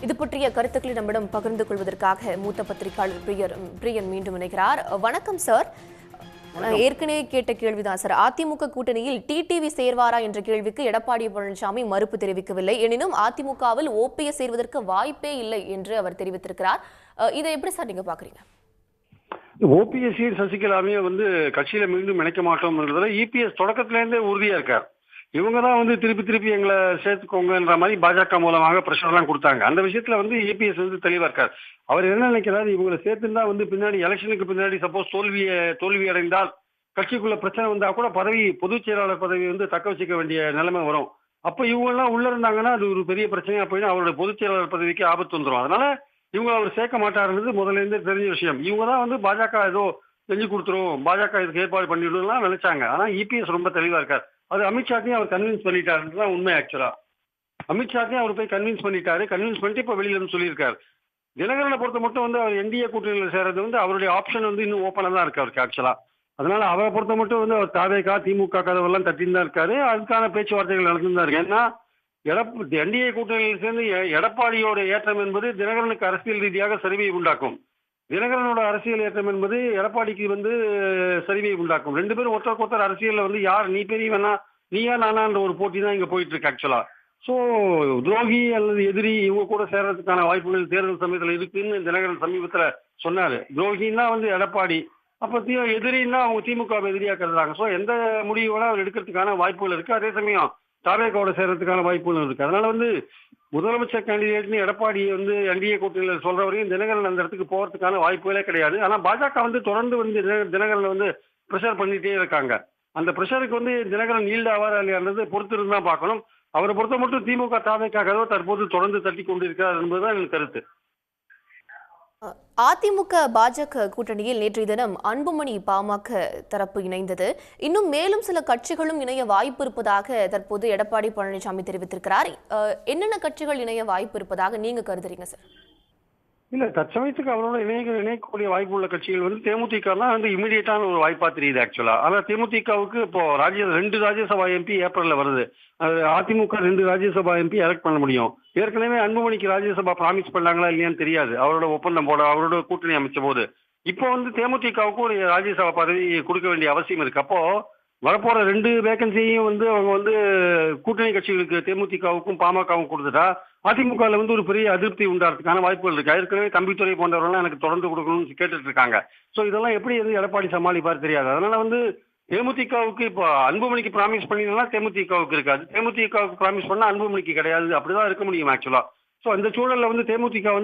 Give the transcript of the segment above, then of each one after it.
இது பற்றிய கருத்துக்களை நம்மிடம் பகிர்ந்து கொள்வதற்காக மூத்த பத்திரிகையாளர் பிரியன் மீண்டும் இணைகிறார். வணக்கம் சார். ஏற்கனவே கேட்ட கேள்விதான் சார். அதிமுக கூட்டணியில் டிடிவி சேர்வாரா என்ற கேள்விக்கு எடப்பாடி பழனிசாமி மறுப்பு தெரிவிக்கவில்லை. எனினும் அதிமுகவில் ஓபிஎஸ் சேர்வதற்கு வாய்ப்பே இல்லை என்று அவர் தெரிவித்திருக்கிறார். இதை எப்படி சார் நீங்க பாக்குறீங்க? ஓபிஎஸ்சி சசிகலாவையே கட்சியில மீண்டும் இணைக்க மாட்டோம்ன்றதுல இபிஎஸ் தொடக்கத்திலேருந்தே உறுதியா இருக்கார். இவங்க தான் திருப்பி எங்களை சேர்த்துக்கோங்கன்ற மாதிரி பாஜக மூலமாக பிரஷர் எல்லாம் கொடுத்தாங்க. அந்த விஷயத்துல இபிஎஸ் தெளிவா இருக்கார். அவர் என்ன நினைக்கிறாரு, இவங்களை சேர்த்துதான் பின்னாடி எலெக்ஷனுக்கு பின்னாடி சப்போஸ் தோல்வி அடைந்தால் கட்சிக்குள்ள பிரச்சனை வந்தா கூட பொதுச் செயலாளர் பதவி தக்க வச்சுக்க வேண்டிய நிலைமை வரும். அப்ப இவங்க எல்லாம் உள்ள இருந்தாங்கன்னா அது ஒரு பெரிய பிரச்சனையா போயிடும். அவருடைய பொதுச் செயலாளர் பதவிக்கு ஆபத்து வந்துடும். அதனால இவங்க அவர் சேர்க்க மாட்டாருன்றது முதல்ல இருந்தே தெரிஞ்ச விஷயம். இவங்க தான் பாஜக ஏதோ செஞ்சு கொடுத்துரும், பாஜக இதுக்கு ஏற்பாடு பண்ணிவிடலாம் நினைச்சாங்க. ஆனா இபிஎஸ் ரொம்ப தெளிவா இருக்கார். அது அமித்ஷாத்தையும் அவர் கன்வின்ஸ் பண்ணிட்டாருன்றதுதான் உண்மை. ஆக்சுவலா அமித்ஷாத்தையும் அவர் போய் கன்வின்ஸ் பண்ணிட்டு இப்ப வெளியில சொல்லியிருக்காரு. தினகரனை பொறுத்த மட்டும் அவர் என்டிஏ கூட்டணியில் சேர்றது அவருடைய ஆப்ஷன் இன்னும் ஓப்பனா தான் இருக்கு அவருக்கு ஆக்சுவலா. அதனால அவரை பொறுத்த மட்டும் அவர் தாவேகா திமுக கதவெல்லாம் தட்டின்னு தான் இருக்காரு. அதுக்கான பேச்சுவார்த்தைகள் நடந்து தான் இருக்கு. ஏன்னா என்டிஏ கூட்டணியில் சேர்ந்து எடப்பாடியோட ஏற்றம் என்பது தினகரனுக்கு அரசியல் ரீதியாக சரிவை உண்டாக்கும். தினகரனோட அரசியல் ஏற்றம் என்பது எடப்பாடிக்கு சரிவை உண்டாக்கும். ரெண்டு பேரும் ஒருத்தர் அரசியல்ல யார் நீ பெரியவனா நீயா நானான்ற ஒரு போட்டி தான் இங்க போயிட்டு இருக்கு ஆக்சுவலா. சோ துரோகி அல்லது எதிரி இவங்க கூட சேர்றதுக்கான வாய்ப்புகள் தேர்தல் சமயத்துல இருக்குன்னு தினகரன் சமீபத்துல சொன்னாரு. துரோகின்னா எடப்பாடி, அப்ப எதிரின்னா அவங்க திமுக எதிரியா கருதுறாங்க. சோ எந்த முடிவு வேணா அவர் எடுக்கிறதுக்கான வாய்ப்புகள் இருக்கு. அதே சமயம் தாவேகாவோட சேர்றதுக்கான வாய்ப்புகள் இருக்கு. அதனால முதலமைச்சர் கேண்டிடேட்னு எடப்பாடி என்டிஏ கூட்டணியில் சொல்றவரையும் தினகரன் அந்த இடத்துக்கு போறதுக்கான வாய்ப்புகளே கிடையாது. ஆனா பாஜக தொடர்ந்து தினகரன் பிரஷர் பண்ணிட்டே இருக்காங்க. அந்த பிரஷருக்கு தினகரன் ஈல்ட் ஆவாரா இல்லையான்றது பொறுத்து இருந்தா பார்க்கணும். அவரை பொறுத்த மட்டும் திமுக தாவேக்காக தற்போது தொடர்ந்து தட்டி கொண்டிருக்கிறார் என்பதுதான் என் கருத்து. அதிமுக பாஜக கூட்டணியில் நேற்றைய தினம் அன்புமணி பாமக தரப்பு இணைந்தது. இன்னும் மேலும் சில கட்சிகளும் இணைய வாய்ப்பு இருப்பதாக தற்போது எடப்பாடி பழனிசாமி தெரிவித்திருக்கிறார். என்னென்ன கட்சிகள் இணைய வாய்ப்பு இருப்பதாக நீங்க கருதுறீங்க சார்? இல்ல, தற்சமயத்துக்கு அவரோட இணையக்கூடிய வாய்ப்பு உள்ள கட்சிகள் தேமுதிக தான் இமிடியேட்டான ஒரு வாய்ப்பா தெரியுது ஆக்சுவலா. ஆனா தேமுதிகவுக்கு இப்போ 2 ராஜ்யசபா எம்பி ஏப்ரல்ல வருது. அதிமுக 2 ராஜ்யசபா எம்பி எலக்ட் பண்ண முடியும். ஏற்கனவே அன்புமணிக்கு ராஜ்யசபா ப்ராமிஸ் பண்ணாங்களா இல்லையான்னு தெரியாது. அவரோட ஒப்பந்தம் போட அவரோட கூட்டணி அமைச்ச போது இப்போ தேமுதிகவுக்கு ஒரு ராஜ்யசபா பதவி கொடுக்க வேண்டிய அவசியம் இருக்கு. அப்போ வரப்போற 2 வேகன்சியையும் அவங்க கூட்டணி கட்சிகளுக்கு தேமுதிகவுக்கும் பாமகவும் கொடுத்துட்டா அதிமுகல ஒரு பெரிய அதிருப்தி உண்டாறதுக்கான வாய்ப்புகள் இருக்கு. ஏற்கனவே தம்பித்துறை போன்றவர்கள் எனக்கு தொடர்ந்து கொடுக்கணும்னு கேட்டுட்டு இருக்காங்க. சோ இதெல்லாம் எப்படி எடப்பாடி சமாளிப்பார் தெரியாது. அதனால தேமுதிகவுக்கு இப்போ அன்புமணிக்கு ப்ராமிஸ் பண்ணினா தேமுதிகவுக்கு இருக்காது, தேமுதிகவுக்கு ப்ராமிஸ் பண்ணா அன்புமணிக்கு கிடையாது. அப்படிதான் இருக்க முடியும் ஆக்சுவலா. சோ அந்த சூழல்ல தேமுதிக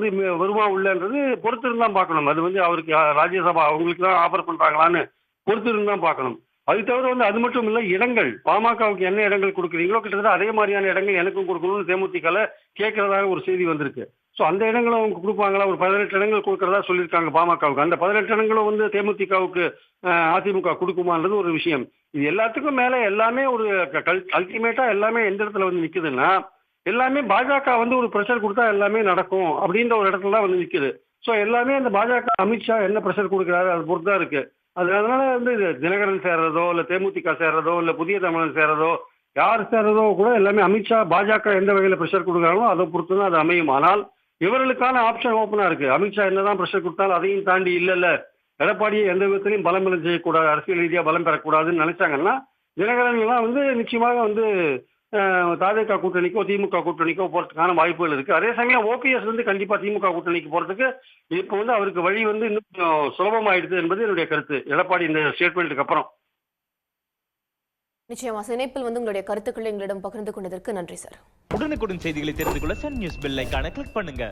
வருமா உள்ளன்றது பொறுத்து இருந்தா பார்க்கணும். அது அவருக்கு ராஜ்யசபா அவங்களுக்கு தான் ஆஃபர் பண்றாங்களான்னு பொறுத்து இருந்தா பார்க்கணும். அது தவிர அது மட்டும் இல்ல, இடங்கள் பாமகவுக்கு என்ன இடங்கள் கொடுக்குறீங்களோ கிட்டத்தட்ட அதே மாதிரியான இடங்கள் எனக்கும் கொடுக்கணும்னு தேமுதிகல கேட்கறதாக ஒரு செய்தி வந்திருக்கு. சோ அந்த இடங்களும் அவங்க கொடுப்பாங்களா? ஒரு 18 இடங்கள் கொடுக்கறதா சொல்லியிருக்காங்க பாமகவுக்கு. அந்த 18 இடங்களும் தேமுதிகவுக்கு அதிமுக கொடுக்குமான்றது ஒரு விஷயம். இது எல்லாத்துக்கும் மேல எல்லாமே ஒரு அல்டிமேட்டா எல்லாமே எந்த இடத்துல நிக்குதுன்னா எல்லாமே பாஜக ஒரு பிரஷர் கொடுத்தா எல்லாமே நடக்கும் அப்படின்ற ஒரு இடத்துல தான் நிக்குது. சோ எல்லாமே அந்த பாஜக அமித்ஷா என்ன பிரஷர் கொடுக்குறாரு அது பொறுத்துதான் இருக்கு. அதனால தினகரன் சேர்றதோ இல்ல தேமுதிக சேர்றதோ இல்ல புதிய தமிழன் சேர்றதோ யார் சேர்றதோ கூட எல்லாமே அமித்ஷா பாஜக எந்த வகையில பிரஷர் கொடுக்குறாங்களோ அதை பொறுத்து தான் அது அமையும். ஆனால் இவர்களுக்கான ஆப்ஷன் ஓப்பனா இருக்கு. அமித்ஷா என்னதான் பிரஷர் கொடுத்தாலும் அதையும் தாண்டி இல்ல எடப்பாடியை எந்த விதத்திலையும் பலம் பெற செய்யக்கூடாது, அரசியல் ரீதியா பலம் பெறக்கூடாதுன்னு நினைச்சாங்கன்னா தினகரன் எல்லாம் நிச்சயமாக தாவேகா கூட்டணிக்கோ திமுக கூட்டணிக்கோ போறதுக்கான வாய்ப்புகள் இருக்கு. அதே சமயம் ஓபிஎஸ் கண்டிப்பா திமுக கூட்டணிக்கு போறதுக்கு இப்போ அவருக்கு வழி இன்னும் சுலபமாயிடுது என்பது என்னுடைய கருத்து எடப்பாடி இந்த ஸ்டேட்மெண்ட்டுக்கு அப்புறம். நிச்சயமா இணைப்பில் உங்களுடைய கருத்துக்களை எங்களிடம் பகிர்ந்து கொண்டதற்கு நன்றி சார். உடனுக்குடன் செய்திகளை தெரிந்து கொள்ள சன் நியூஸ் பெல் ஐகானை கிளிக் பண்ணுங்க.